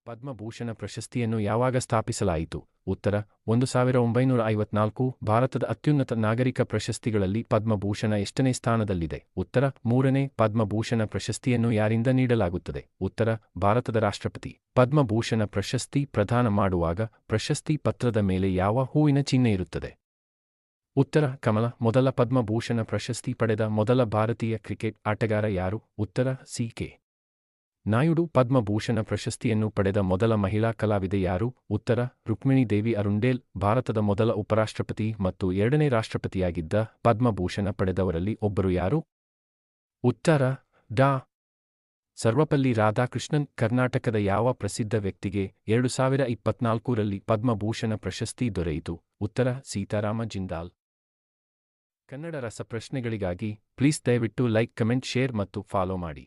ಪದ್ಮಭೂಷಣ ಪ್ರಶಸ್ತಿಯನ್ನು ಯಾವಾಗ ಸ್ಥಾಪಿಸಲಾಯಿತು? ಉತ್ತರ 1954. ಭಾರತದ ಅತ್ಯುನ್ನತ ನಾಗರಿಕ ಪ್ರಶಸ್ತಿಗಳಲ್ಲಿ ಪದ್ಮಭೂಷಣ ಎಷ್ಟನೇ ಸ್ಥಾನದಲ್ಲಿದೆ? ಉತ್ತರ 3ನೇ. ಪದ್ಮಭೂಷಣ ಪ್ರಶಸ್ತಿಯನ್ನು ಯಾರಿಂದ ನೀಡಲಾಗುತ್ತದೆ? ಉತ್ತರ ಭಾರತದ ರಾಷ್ಟ್ರಪತಿ. ಪದ್ಮಭೂಷಣ ಪ್ರಶಸ್ತಿ ಪ್ರದಾನ ಮಾಡುವಾಗ ಪ್ರಶಸ್ತಿ ಪತ್ರದ ಮೇಲೆ ಯಾವ ಹೂವಿನ ಚಿಹ್ನೆ ಇರುತ್ತದೆ? ಉತ್ತರ ಕಮಲ. ಮೊದಲ ಪದ್ಮಭೂಷಣ ಪ್ರಶಸ್ತಿ ಪಡೆದ ಮೊದಲ ಭಾರತೀಯ ಕ್ರಿಕೆಟ್ ಆಟಗಾರ ಯಾರು? ಉತ್ತರ ಸಿ.ಕೆ. ನಾಯುಡು. ಪದ್ಮಭೂಷಣ ಪ್ರಶಸ್ತಿಯನ್ನು ಪಡೆದ ಮೊದಲ ಮಹಿಳಾ ಕಲಾವಿದೆ ಯಾರು? ಉತ್ತರ ರುಕ್ಮಿಣಿ ದೇವಿ ಅರುಂಡೇಲ್. ಭಾರತದ ಮೊದಲ ಉಪರಾಷ್ಟ್ರಪತಿ ಮತ್ತು 2ನೇ ರಾಷ್ಟ್ರಪತಿಯಾಗಿದ್ದ ಪದ್ಮಭೂಷಣ ಪಡೆದವರಲ್ಲಿ ಒಬ್ಬರು ಯಾರು? ಉತ್ತರ ಡಾ. ಸರ್ವಪಲ್ಲಿ ರಾಧಾಕೃಷ್ಣನ್. ಕರ್ನಾಟಕದ ಯಾವ ಪ್ರಸಿದ್ಧ ವ್ಯಕ್ತಿಗೆ 2024ರಲ್ಲಿ ಪದ್ಮಭೂಷಣ ಪ್ರಶಸ್ತಿ ದೊರೆಯಿತು? ಉತ್ತರ ಸೀತಾರಾಮ ಜಿಂದಾಲ್. ಕನ್ನಡ ರಸಪ್ರಶ್ನೆಗಳಿಗಾಗಿ ಪ್ಲೀಸ್ ದಯವಿಟ್ಟು ಲೈಕ್, ಕಮೆಂಟ್, ಶೇರ್ ಮತ್ತು ಫಾಲೋ ಮಾಡಿ.